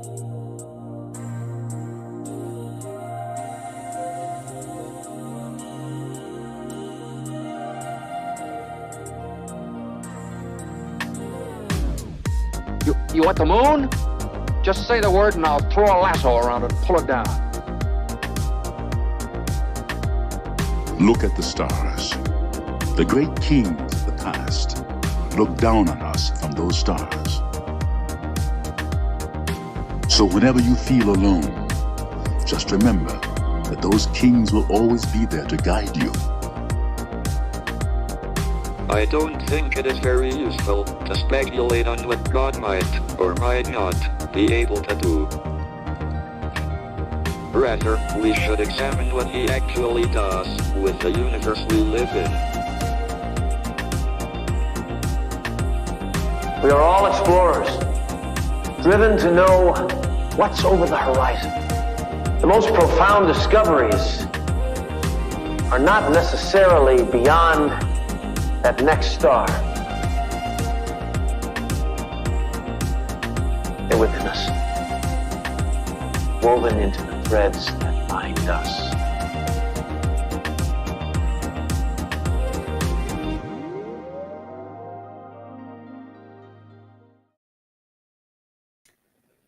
You want the moon? Just say the word and I'll throw a lasso around it and pull it down. Look at the stars. The great kings of the past look down on us from those stars. So whenever you feel alone, just remember that those kings will always be there to guide you. I don't think it is very useful to speculate on what God might or might not be able to do. Rather, we should examine what he actually does with the universe we live in. We are all explorers, driven to know what's over the horizon. The most profound discoveries are not necessarily beyond that next star. They're within us, woven into the threads that bind us.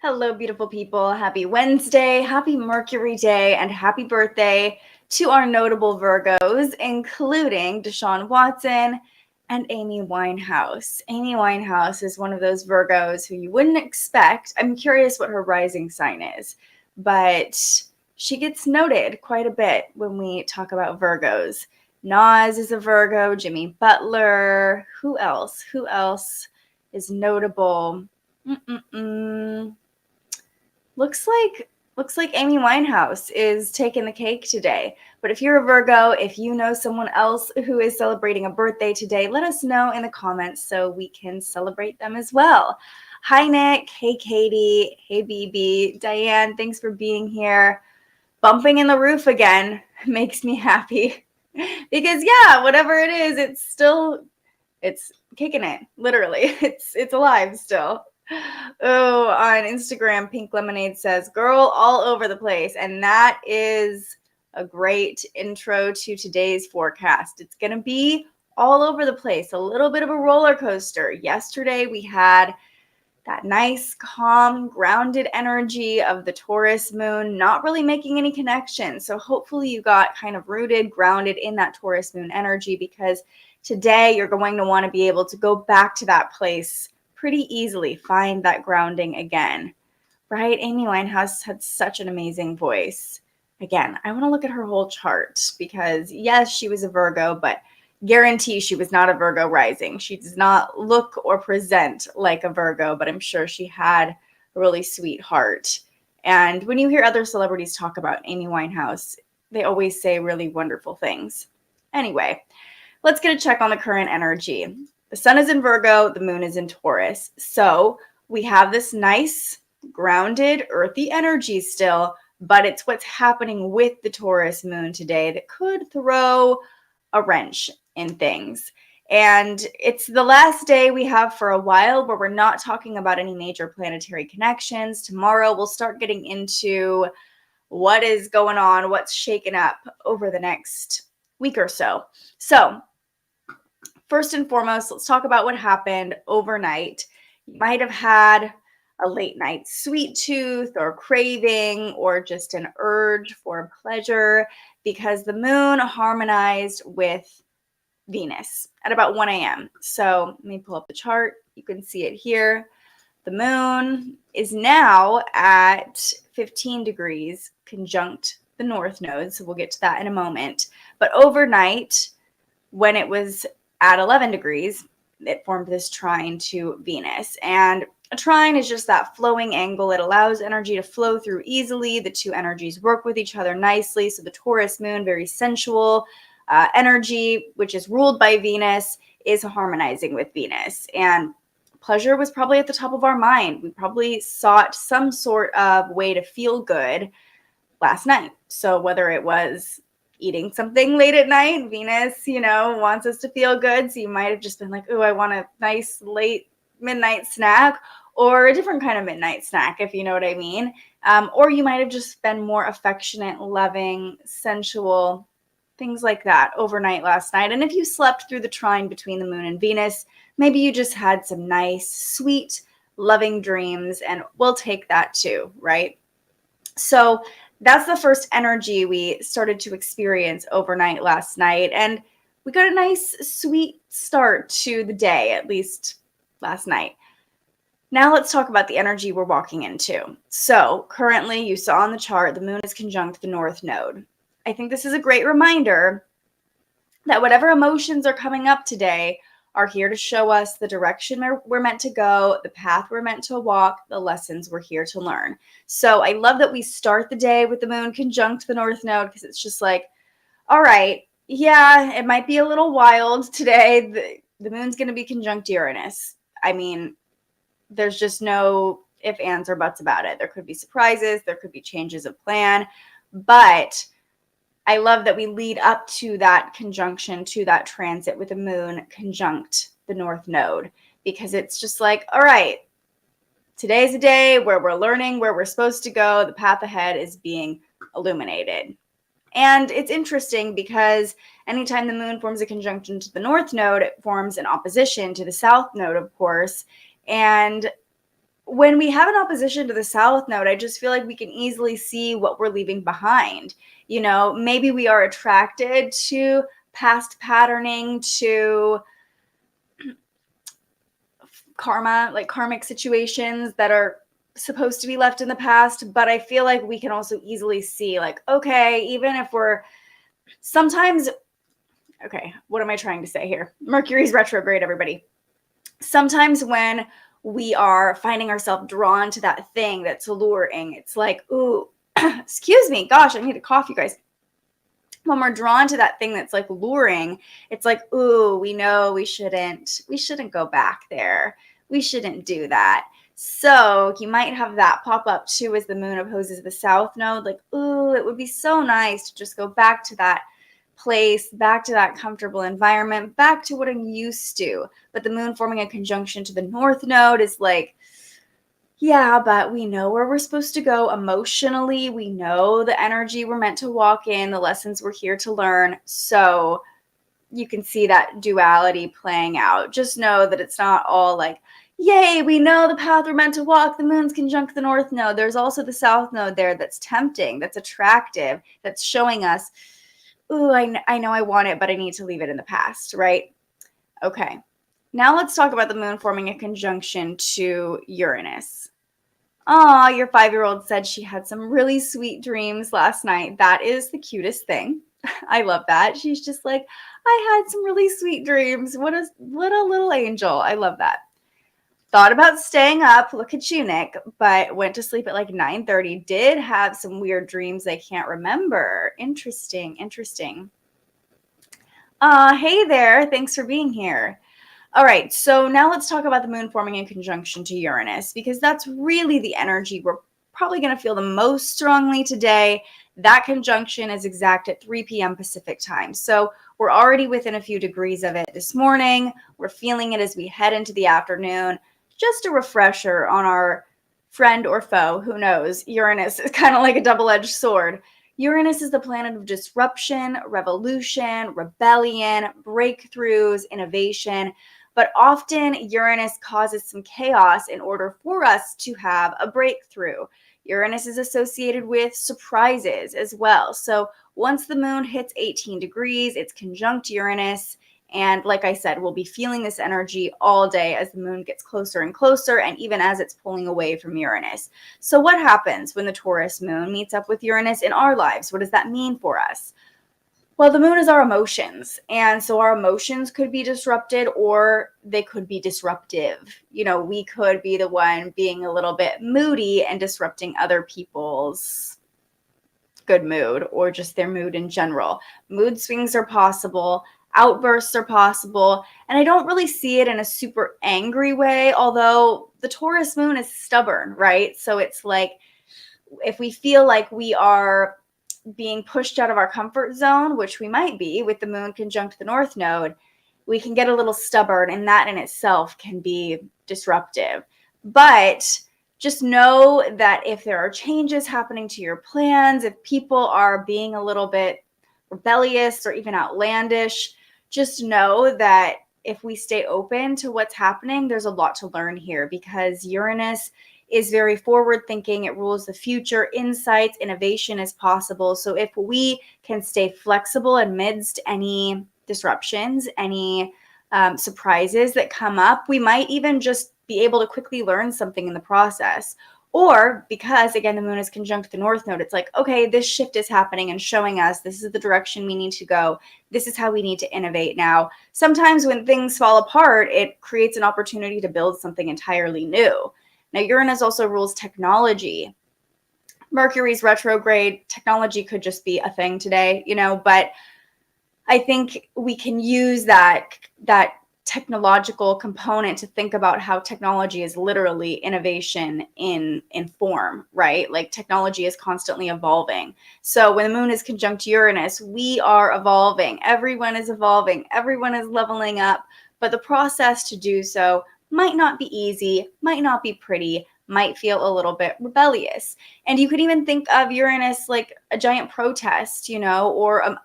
Hello, beautiful people. Happy Wednesday, happy Mercury Day, and happy birthday to our notable Virgos, including Deshaun Watson and Amy Winehouse. Amy Winehouse is one of those Virgos who you wouldn't expect. I'm curious what her rising sign is, but she gets noted quite a bit when we talk about Virgos. Nas is a Virgo, Jimmy Butler. Who else? Who else is notable? Looks like Amy Winehouse is taking the cake today. But if you're a Virgo, if you know someone else who is celebrating a birthday today, let us know in the comments so we can celebrate them as well. Hi, Nick. Hey, Katie. Hey, BB. Diane, thanks for being here. Bumping in the roof again makes me happy. Because, yeah, whatever it is, it's kicking it. Literally. It's alive still. Oh, on Instagram, Pink Lemonade says, girl all over the place. And that is a great intro to today's forecast. It's going to be all over the place, a little bit of a roller coaster. Yesterday, we had that nice, calm, grounded energy of the Taurus moon, not really making any connection. So hopefully you got kind of rooted, grounded in that Taurus moon energy, because today you're going to want to be able to go back to that place pretty easily, find that grounding again, right? Amy Winehouse had such an amazing voice. Again, I want to look at her whole chart because, yes, she was a Virgo, but guarantee she was not a Virgo rising. She does not look or present like a Virgo, but I'm sure she had a really sweet heart. And when you hear other celebrities talk about Amy Winehouse, they always say really wonderful things. Anyway, let's get a check on the current energy. The sun is in Virgo, the moon is in Taurus. So we have this nice, grounded, earthy energy still, but it's what's happening with the Taurus moon today that could throw a wrench in things. And it's the last day we have for a while where we're not talking about any major planetary connections. Tomorrow we'll start getting into what is going on, what's shaken up over the next week or so. So first and foremost, let's talk about what happened overnight. You might have had a late night sweet tooth or craving or just an urge for pleasure because the moon harmonized with Venus at about 1 a.m. So let me pull up the chart. You can see it here. The moon is now at 15 degrees conjunct the north node. So we'll get to that in a moment. But overnight, when it was at 11 degrees, it formed this trine to Venus. And a trine is just that flowing angle. It allows energy to flow through easily. The two energies work with each other nicely. So the Taurus moon, very sensual energy, which is ruled by Venus, is harmonizing with Venus. And pleasure was probably at the top of our mind. We probably sought some sort of way to feel good last night. So whether it was eating something late at night, Venus, wants us to feel good. So you might have just been like, oh, I want a nice late midnight snack, or a different kind of midnight snack, if you know what I mean. Or you might have just been more affectionate, loving, sensual, things like that overnight last night. And if you slept through the trine between the moon and Venus, maybe you just had some nice, sweet, loving dreams, and we'll take that too, right? So that's the first energy we started to experience overnight last night. And we got a nice, sweet start to the day, at least last night. Now let's talk about the energy we're walking into. So currently, you saw on the chart, the moon is conjunct the north node. I think this is a great reminder that whatever emotions are coming up today are here to show us the direction we're meant to go, the path we're meant to walk, the lessons we're here to learn. So I love that we start the day with the moon conjunct the north node, because it's just like, all right, yeah, it might be a little wild today. The moon's going to be conjunct Uranus. I mean, there's just no ifs, ands, or buts about it. There could be surprises. There could be changes of plan. But I love that we lead up to that conjunction, to that transit with the moon conjunct the north node, because it's just like, all right, today's a day where we're learning where we're supposed to go. The path ahead is being illuminated. And it's interesting because anytime the moon forms a conjunction to the north node, it forms an opposition to the south node, of course. And when we have an opposition to the south node, I just feel like we can easily see what we're leaving behind. You know, maybe we are attracted to past patterning, to karma, like karmic situations that are supposed to be left in the past. But I feel like we can also easily see, like, okay, even if we're sometimes, okay, what am I trying to say here? Mercury's retrograde, everybody. Sometimes when we are finding ourselves drawn to that thing that's alluring, it's like, ooh, excuse me, gosh, I need a cough, you guys. When we're drawn to that thing that's like luring, it's like, ooh, we know we shouldn't go back there. We shouldn't do that. So you might have that pop up too as the moon opposes the south node. Like, ooh, it would be so nice to just go back to that place, back to that comfortable environment, back to what I'm used to. But the moon forming a conjunction to the north node is like, yeah, but we know where we're supposed to go emotionally. We know the energy we're meant to walk in, the lessons we're here to learn. So you can see that duality playing out. Just know that it's not all like, yay, we know the path we're meant to walk. The moon's conjunct the north node. There's also the south node there that's tempting, that's attractive, that's showing us, ooh, I know I want it, but I need to leave it in the past, right? Okay. Now let's talk about the moon forming a conjunction to Uranus. Aw, your 5-year-old said she had some really sweet dreams last night. That is the cutest thing. I love that. She's just like, I had some really sweet dreams. What a little angel. I love that. Thought about staying up. Look at you, Nick. But went to sleep at like 9:30. Did have some weird dreams I can't remember. Interesting. Hey there. Thanks for being here. All right, so now let's talk about the moon forming in conjunction to Uranus, because that's really the energy we're probably going to feel the most strongly today. That conjunction is exact at 3 p.m. Pacific time. So we're already within a few degrees of it this morning. We're feeling it as we head into the afternoon. Just a refresher on our friend or foe, who knows. Uranus is kind of like a double-edged sword. Uranus is the planet of disruption, revolution, rebellion, breakthroughs, innovation. But often Uranus causes some chaos in order for us to have a breakthrough. Uranus is associated with surprises as well. So once the moon hits 18 degrees, it's conjunct Uranus. And like I said, we'll be feeling this energy all day as the moon gets closer and closer, and even as it's pulling away from Uranus. So what happens when the Taurus moon meets up with Uranus in our lives? What does that mean for us? Well, the moon is our emotions, and so our emotions could be disrupted, or they could be disruptive. You know, we could be the one being a little bit moody and disrupting other people's good mood, or just their mood in general. Mood swings are possible, outbursts are possible, and I don't really see it in a super angry way, although the Taurus moon is stubborn, right? So it's like, if we feel like we are being pushed out of our comfort zone, which we might be with the moon conjunct the north node, we can get a little stubborn, and that in itself can be disruptive. But just know that if there are changes happening to your plans, if people are being a little bit rebellious or even outlandish, just know that if we stay open to what's happening, there's a lot to learn here, because Uranus is very forward thinking. It rules the future. Insights, innovation is possible. So if we can stay flexible amidst any disruptions, any surprises that come up, we might even just be able to quickly learn something in the process. Or because, again, the moon is conjunct the North Node, it's like, okay, this shift is happening and showing us this is the direction we need to go. This is how we need to innovate now. Sometimes when things fall apart, it creates an opportunity to build something entirely new. Now, Uranus also rules technology. Mercury's retrograde. Technology could just be a thing today, but I think we can use that technological component to think about how technology is literally innovation in form, right? Like technology is constantly evolving. So when the moon is conjunct Uranus, we are evolving. Everyone is evolving. Everyone is leveling up. But the process to do so might not be easy, might not be pretty, might feel a little bit rebellious. And you could even think of Uranus like a giant protest, or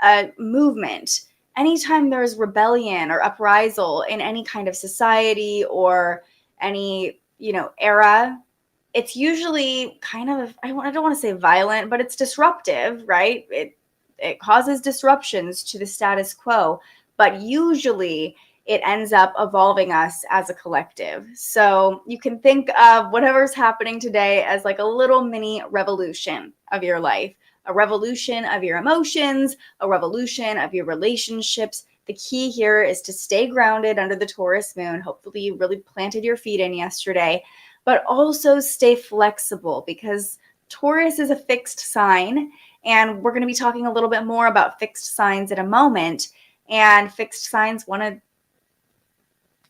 a movement. Anytime there's rebellion or uprisal in any kind of society or any, era, it's usually kind of, I don't want to say violent, but it's disruptive, right? It causes disruptions to the status quo, but usually it ends up evolving us as a collective. So you can think of whatever's happening today as like a little mini revolution of your life. A revolution of your emotions, a revolution of your relationships. The key here is to stay grounded under the Taurus moon. Hopefully you really planted your feet in yesterday, but also stay flexible, because Taurus is a fixed sign, and we're going to be talking a little bit more about fixed signs in a moment. And fixed signs want to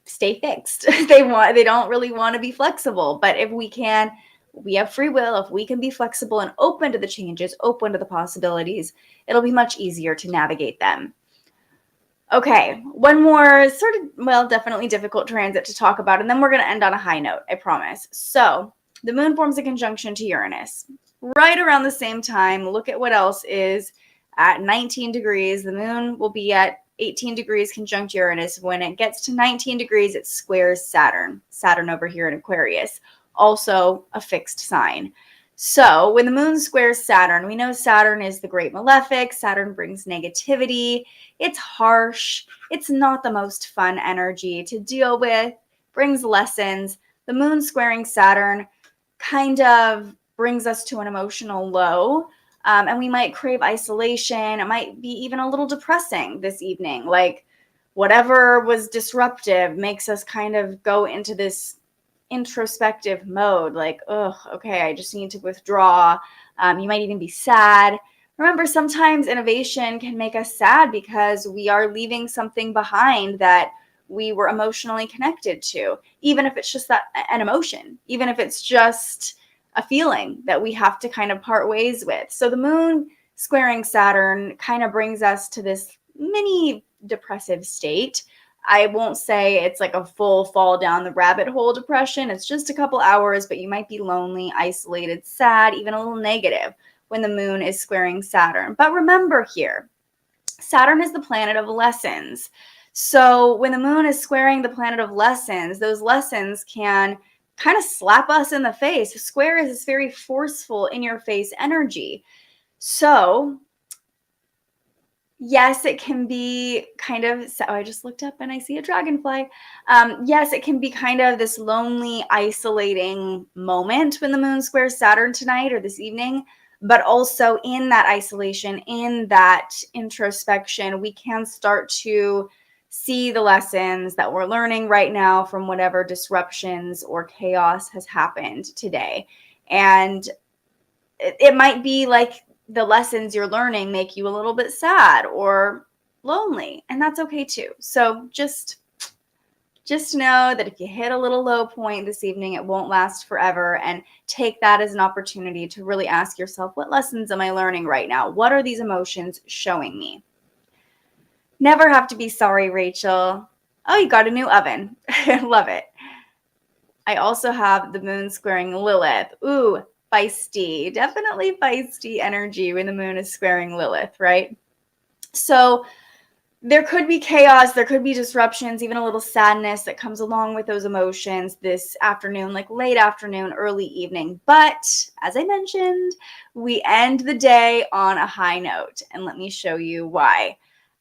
stay fixed. They don't really want to be flexible, but if we have free will. If we can be flexible and open to the changes, open to the possibilities, it'll be much easier to navigate them. Okay, one more definitely difficult transit to talk about, and then we're going to end on a high note, I promise. So the moon forms a conjunction to Uranus. Right around the same time, look at what else is at 19 degrees. The moon will be at 18 degrees conjunct Uranus. When it gets to 19 degrees, it squares Saturn. Saturn over here in Aquarius. Also a fixed sign. So when the moon squares Saturn, we know Saturn is the great malefic. Saturn brings negativity. It's harsh. It's not the most fun energy to deal with. Brings lessons. The moon squaring Saturn kind of brings us to an emotional low. And we might crave isolation. It might be even a little depressing this evening. Like whatever was disruptive makes us kind of go into this introspective mode, like, oh, okay, I just need to withdraw. You might even be sad. Remember, sometimes innovation can make us sad because we are leaving something behind that we were emotionally connected to, even if it's just an emotion, even if it's just a feeling that we have to kind of part ways with. So the moon squaring Saturn kind of brings us to this mini depressive state. I won't say it's like a full fall down the rabbit hole depression. It's just a couple hours, but you might be lonely, isolated, sad, even a little negative when the moon is squaring Saturn. But remember here, Saturn is the planet of lessons. So when the moon is squaring the planet of lessons, those lessons can kind of slap us in the face. A square is this very forceful, in your face energy. So yes, it can be kind of, I just looked up and I see a dragonfly. Yes, it can be kind of this lonely, isolating moment when the moon squares Saturn tonight or this evening. But also in that isolation, in that introspection, we can start to see the lessons that we're learning right now from whatever disruptions or chaos has happened today. And it might be like the lessons you're learning make you a little bit sad or lonely, and that's okay too. So just know that if you hit a little low point this evening, it won't last forever, and take that as an opportunity to really ask yourself, what lessons am I learning right now? What are these emotions showing me? Never have to be sorry, Rachel. Oh, you got a new oven. Love it. I also have the moon squaring Lilith. Ooh, feisty. Definitely feisty energy when the moon is squaring Lilith, right? So there could be chaos, there could be disruptions, even a little sadness that comes along with those emotions this afternoon, like late afternoon, early evening. But as I mentioned, we end the day on a high note. And let me show you why.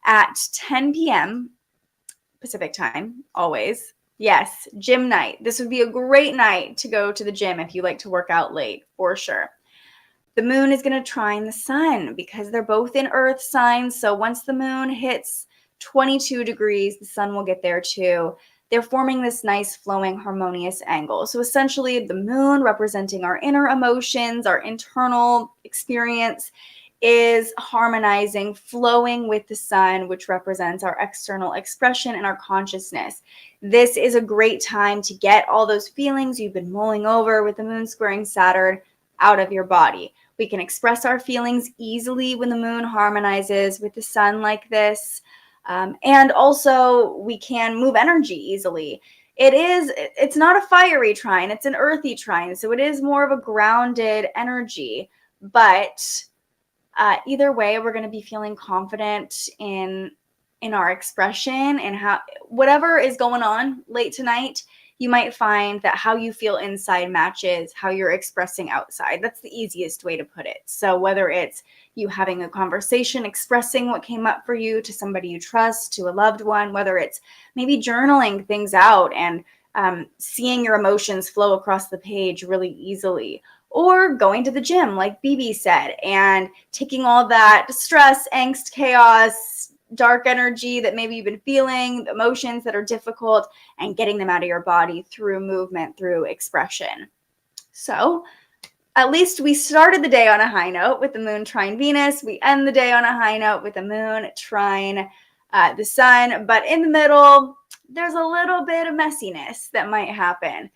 At 10 p.m. Pacific time, always. Yes, gym night. This would be a great night to go to the gym if you like to work out late, for sure. The moon is going to trine the sun because they're both in earth signs. So once the moon hits 22 degrees, the sun will get there too. They're forming this nice flowing harmonious angle. So essentially the moon representing our inner emotions, our internal experience, is harmonizing, flowing with the sun, which represents our external expression and our consciousness. This is a great time to get all those feelings you've been mulling over with the moon squaring Saturn out of your body. We can express our feelings easily when the moon harmonizes with the sun like this. And also we can move energy easily. It's not a fiery trine, it's an earthy trine. So it is more of a grounded energy, but either way, we're going to be feeling confident in our expression and how whatever is going on late tonight, you might find that how you feel inside matches how you're expressing outside. That's the easiest way to put it. So whether it's you having a conversation, expressing what came up for you to somebody you trust, to a loved one, whether it's maybe journaling things out and seeing your emotions flow across the page really easily, or going to the gym, like BB said, and taking all that stress, angst, chaos, dark energy that maybe you've been feeling, emotions that are difficult, and getting them out of your body through movement, through expression. So at least we started the day on a high note with the moon trine Venus. We end the day on a high note with the moon trine the sun. But in the middle, there's a little bit of messiness that might happen.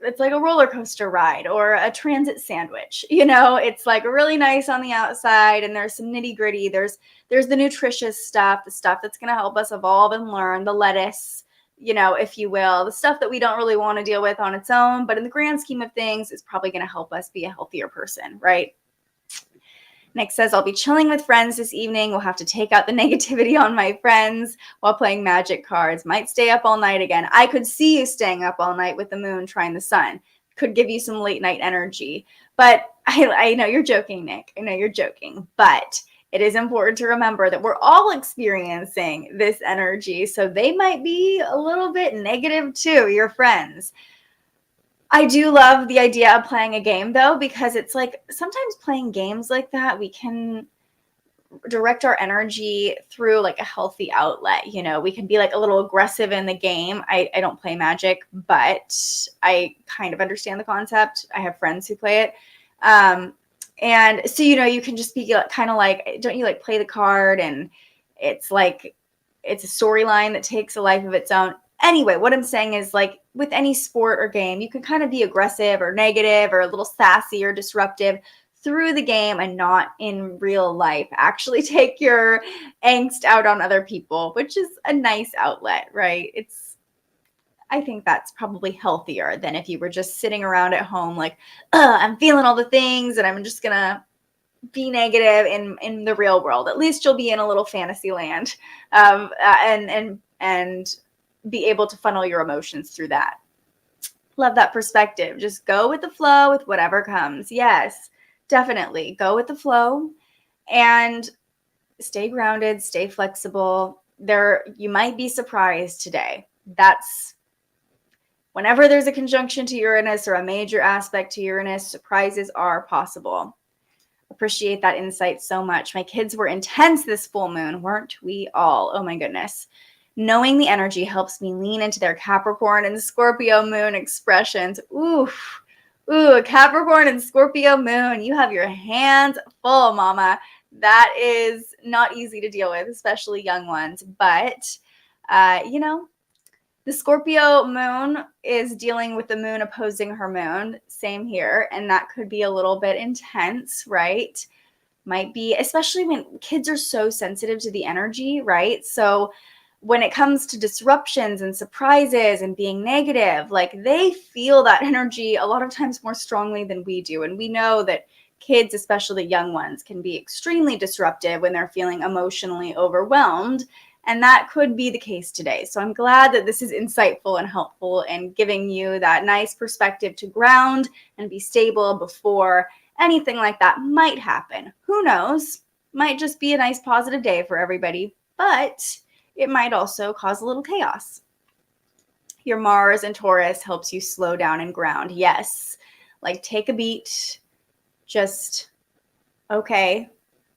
It's like a roller coaster ride or a transit sandwich. It's like really nice on the outside and there's some nitty gritty. There's the nutritious stuff, the stuff that's going to help us evolve and learn, the lettuce, if you will, the stuff that we don't really want to deal with on its own, but in the grand scheme of things, is probably going to help us be a healthier person, right? Nick says, I'll be chilling with friends this evening. We'll have to take out the negativity on my friends while playing magic cards. Might stay up all night again. I could see you staying up all night with the moon trine the sun. Could give you some late night energy. But I know you're joking, Nick. I know you're joking. But it is important to remember that we're all experiencing this energy. So they might be a little bit negative too, your friends. I do love the idea of playing a game, though, because it's like sometimes playing games like that, we can direct our energy through like a healthy outlet. We can be like a little aggressive in the game. I don't play Magic, but I kind of understand the concept. I have friends who play it. And so, you can just be kind of like, don't you like play the card and it's like, it's a storyline that takes a life of its own. Anyway, what I'm saying is like with any sport or game, you can kind of be aggressive or negative or a little sassy or disruptive through the game and not in real life. Actually take your angst out on other people, which is a nice outlet, right? I think that's probably healthier than if you were just sitting around at home like, I'm feeling all the things and I'm just going to be negative in the real world. At least you'll be in a little fantasy land and be able to funnel your emotions through that. Love that perspective. Just go with the flow with whatever comes. Yes, definitely go with the flow and stay grounded, stay flexible. You might be surprised today. That's whenever there's a conjunction to Uranus or a major aspect to Uranus, surprises are possible. Appreciate that insight so much. My kids were intense this full moon, weren't we all? Oh my goodness. Knowing the energy helps me lean into their Capricorn and Scorpio moon expressions. Ooh, Capricorn and Scorpio moon. You have your hands full, mama. That is not easy to deal with, especially young ones. But, the Scorpio moon is dealing with the moon opposing her moon. Same here. And that could be a little bit intense, right? might be, especially when kids are so sensitive to the energy, right? So when it comes to disruptions and surprises and being negative, like they feel that energy a lot of times more strongly than we do. And we know that kids, especially young ones, can be extremely disruptive when they're feeling emotionally overwhelmed. And that could be the case today. So I'm glad that this is insightful and helpful and giving you that nice perspective to ground and be stable before anything like that might happen. Who knows? Might just be a nice positive day for everybody, but it might also cause a little chaos. Your Mars and Taurus helps you slow down and ground. Yes, like take a beat. Just, okay,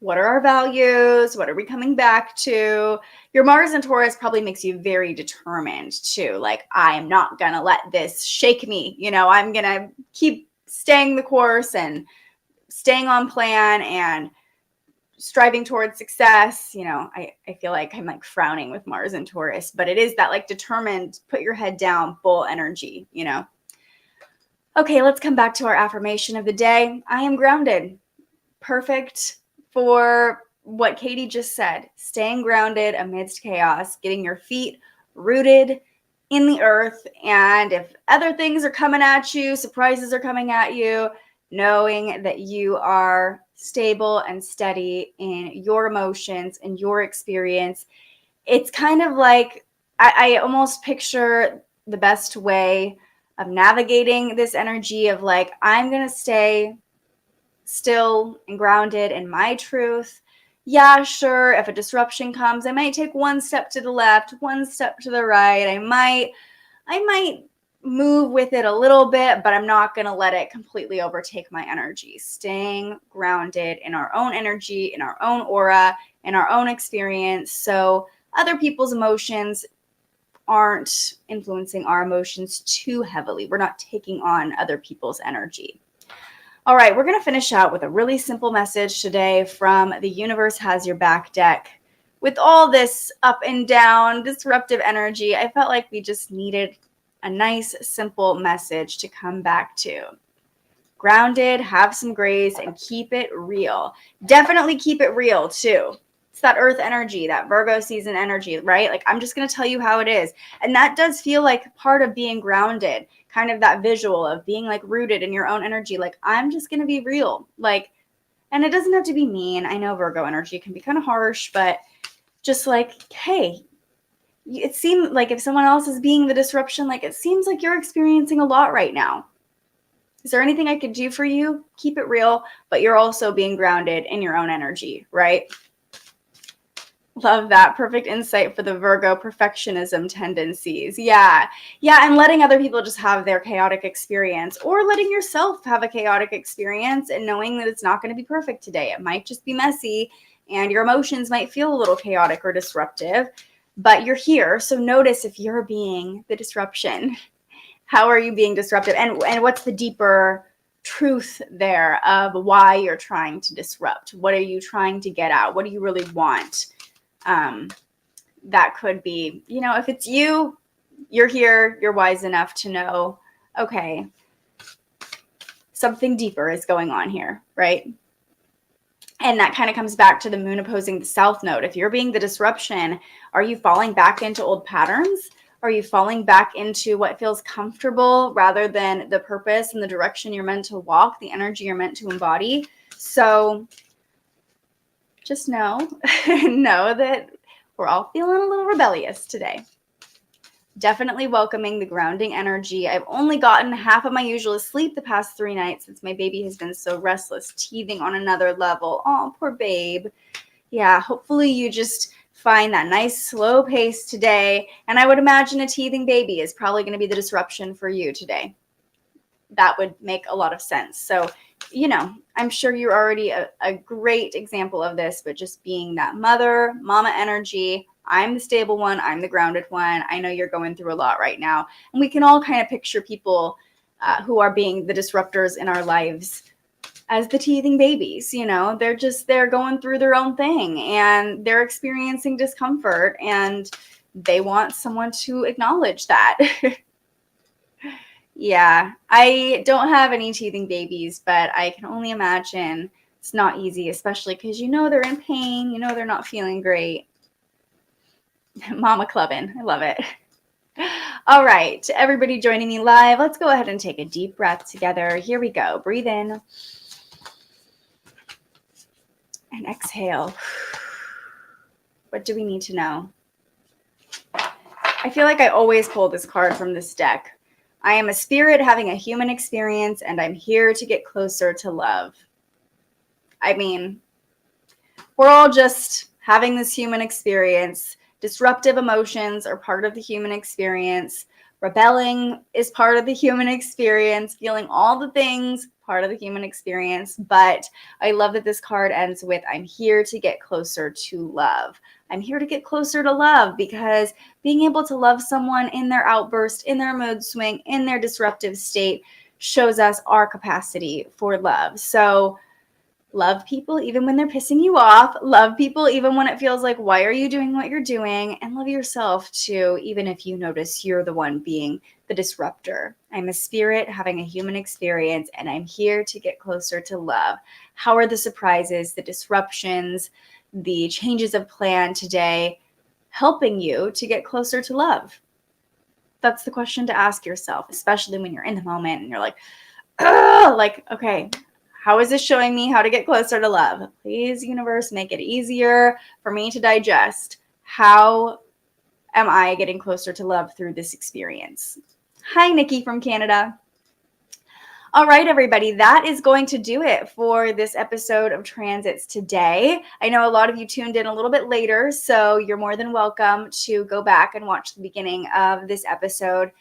what are our values? What are we coming back to? Your Mars and Taurus probably makes you very determined too. Like, I am not going to let this shake me. You know, I'm going to keep staying the course and staying on plan and striving towards success. You know, I feel like I'm like frowning with Mars and Taurus, but it is that like determined, put your head down, bull energy, you know. Okay, let's come back to our affirmation of the day. I am grounded. Perfect for what Katie just said. Staying grounded amidst chaos, getting your feet rooted in the earth. And if other things are coming at you, surprises are coming at you, knowing that you are stable and steady in your emotions and your experience. It's kind of like, I almost picture the best way of navigating this energy of like, I'm going to stay still and grounded in my truth. Yeah, sure, if a disruption comes, I might take one step to the left, one step to the right. I might move with it a little bit, but I'm not going to let it completely overtake my energy. Staying grounded in our own energy, in our own aura, in our own experience. So other people's emotions aren't influencing our emotions too heavily. We're not taking on other people's energy. All right, we're going to finish out with a really simple message today from the Universe Has Your Back deck. With all this up and down, disruptive energy, I felt like we just needed a nice, simple message to come back to. Grounded, have some grace, and keep it real. Definitely keep it real, too. It's that earth energy, that Virgo season energy, right? Like, I'm just going to tell you how it is. And that does feel like part of being grounded, kind of that visual of being like rooted in your own energy. Like, I'm just going to be real. Like, and it doesn't have to be mean. I know Virgo energy can be kind of harsh, but just like, hey, it seems like if someone else is being the disruption, like it seems like you're experiencing a lot right now. Is there anything I could do for you? Keep it real, but you're also being grounded in your own energy, right? Love that. Perfect insight for the Virgo perfectionism tendencies. Yeah, and letting other people just have their chaotic experience, or letting yourself have a chaotic experience and knowing that it's not going to be perfect today. It might just be messy and your emotions might feel a little chaotic or disruptive, but you're here. So notice if you're being the disruption. How are you being disruptive? And what's the deeper truth there of why you're trying to disrupt? What are you trying to get out? What do you really want? That could be, you know, if it's you, you're here, you're wise enough to know, okay, something deeper is going on here, right? And that kind of comes back to the moon opposing the south node. If you're being the disruption, are you falling back into old patterns? Are you falling back into what feels comfortable rather than the purpose and the direction you're meant to walk, the energy you're meant to embody? So just know that we're all feeling a little rebellious today. Definitely welcoming the grounding energy. I've only gotten half of my usual sleep the past 3 nights since my baby has been so restless, teething on another level. Oh, poor babe. Yeah, hopefully you just find that nice slow pace today. And I would imagine a teething baby is probably going to be the disruption for you today. That would make a lot of sense. So, you know, I'm sure you're already a great example of this, but just being that mama energy. I'm the stable one. I'm the grounded one. I know you're going through a lot right now. And we can all kind of picture people who are being the disruptors in our lives as the teething babies. You know, they're going through their own thing and they're experiencing discomfort and they want someone to acknowledge that. Yeah, I don't have any teething babies, but I can only imagine It's not easy, especially because you know they're in pain. You know they're not feeling great. Mama clubbing. I love it. All right, everybody joining me live, let's go ahead and take a deep breath together. Here we go. Breathe in and exhale. What do we need to know? I feel like I always pull this card from this deck. I am a spirit having a human experience, and I'm here to get closer to love. I mean, we're all just having this human experience. Disruptive emotions are part of the human experience. Rebelling is part of the human experience. Feeling all the things, part of the human experience. But I love that this card ends with, I'm here to get closer to love. I'm here to get closer to love, because being able to love someone in their outburst, in their mood swing, in their disruptive state shows us our capacity for love. So love people even when they're pissing you off. Love people even when it feels like, why are you doing what you're doing? And love yourself too, even if you notice you're the one being the disruptor. I'm a spirit having a human experience, and I'm here to get closer to love. How are the surprises, the disruptions, the changes of plan today helping you to get closer to love? That's the question to ask yourself, especially when you're in the moment and you're like, okay, how is this showing me how to get closer to love? Please, universe, make it easier for me to digest. How am I getting closer to love through this experience? Hi, Nikki from Canada. All right, everybody, that is going to do it for this episode of Transits today. I know a lot of you tuned in a little bit later, so you're more than welcome to go back and watch the beginning of this episode.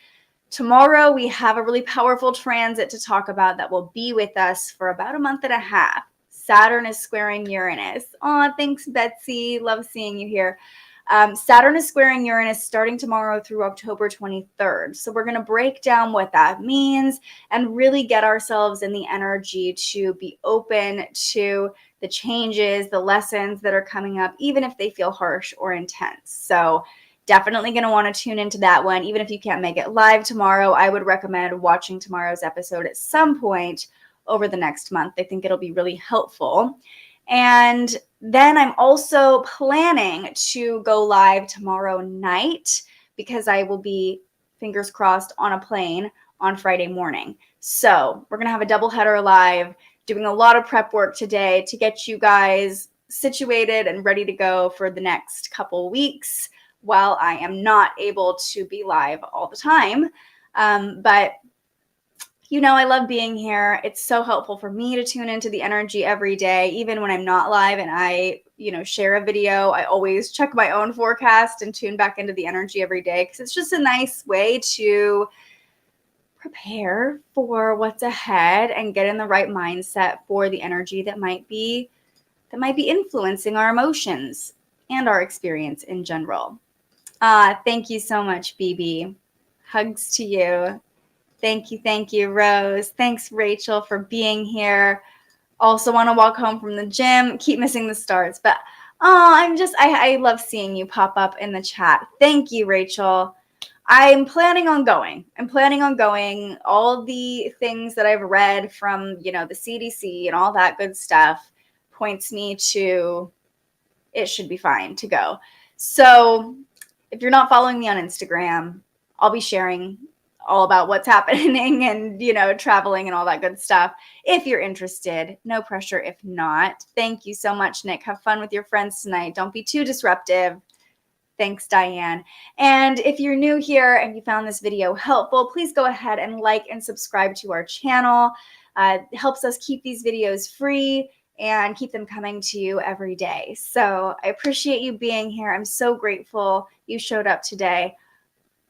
Tomorrow, we have a really powerful transit to talk about that will be with us for about a month and a half. Saturn is squaring Uranus. Aw, thanks, Betsy. Love seeing you here. Saturn is squaring Uranus starting tomorrow through October 23rd. So we're going to break down what that means and really get ourselves in the energy to be open to the changes, the lessons that are coming up, even if they feel harsh or intense. So definitely going to want to tune into that one. Even if you can't make it live tomorrow, I would recommend watching tomorrow's episode at some point over the next month. I think it'll be really helpful. And then I'm also planning to go live tomorrow night, because I will be, fingers crossed, on a plane on Friday morning. So we're going to have a double header live, doing a lot of prep work today to get you guys situated and ready to go for the next couple weeks, while I am not able to be live all the time. But you know, I love being here. It's so helpful for me to tune into the energy every day, even when I'm not live and I, share a video. I always check my own forecast and tune back into the energy every day, because it's just a nice way to prepare for what's ahead and get in the right mindset for the energy that might be influencing our emotions and our experience in general. Thank you so much, BB. Hugs to you. Thank you, Rose. Thanks, Rachel, for being here. Also want to walk home from the gym. Keep missing the starts, but I love seeing you pop up in the chat. Thank you, Rachel. I'm planning on going. All the things that I've read from, the CDC and all that good stuff points me to it should be fine to go. So if you're not following me on Instagram, I'll be sharing all about what's happening and, traveling and all that good stuff. If you're interested, no pressure if not. Thank you so much, Nick. Have fun with your friends tonight. Don't be too disruptive. Thanks, Diane. And if you're new here and you found this video helpful, please go ahead and like and subscribe to our channel. It helps us keep these videos free and keep them coming to you every day. So I appreciate you being here. I'm so grateful you showed up today.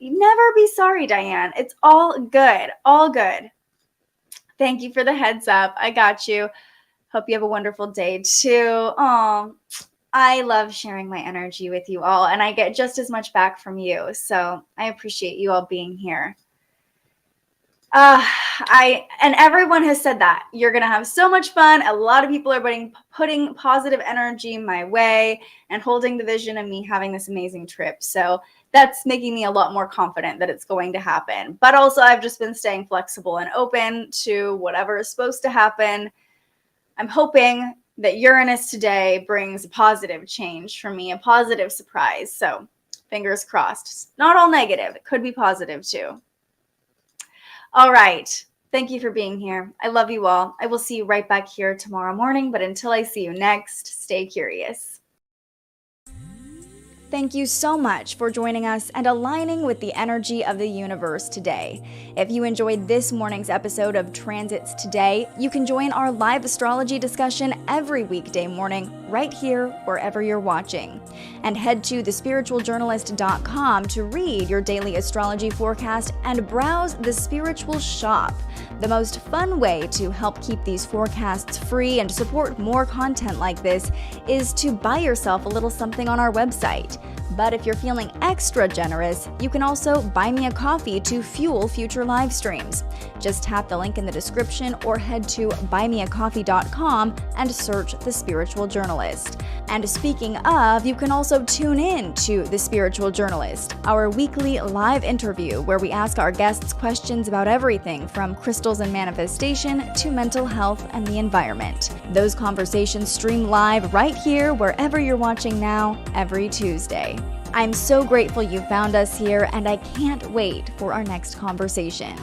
You never be sorry, Diane. It's all good. All good. Thank you for the heads up. I got you. Hope you have a wonderful day too. Oh, I love sharing my energy with you all, and I get just as much back from you. So I appreciate you all being here. And everyone has said that you're going to have so much fun. A lot of people are putting positive energy my way and holding the vision of me having this amazing trip. So that's making me a lot more confident that it's going to happen. But also I've just been staying flexible and open to whatever is supposed to happen. I'm hoping that Uranus today brings a positive change for me, a positive surprise. So fingers crossed. Not all negative. It could be positive too. All right. Thank you for being here. I love you all. I will see you right back here tomorrow morning. But until I see you next, stay curious. Thank you so much for joining us and aligning with the energy of the universe today. If you enjoyed this morning's episode of Transits Today, you can join our live astrology discussion every weekday morning right here wherever you're watching. And head to thespiritualjournalist.com to read your daily astrology forecast and browse the Spiritual Shop. The most fun way to help keep these forecasts free and support more content like this is to buy yourself a little something on our website. But if you're feeling extra generous, you can also buy me a coffee to fuel future live streams. Just tap the link in the description or head to buymeacoffee.com and search The Spiritual Journalist. And speaking of, you can also tune in to The Spiritual Journalist, our weekly live interview where we ask our guests questions about everything from crystals and manifestation to mental health and the environment. Those conversations stream live right here wherever you're watching now every Tuesday. I'm so grateful you found us here, and I can't wait for our next conversation.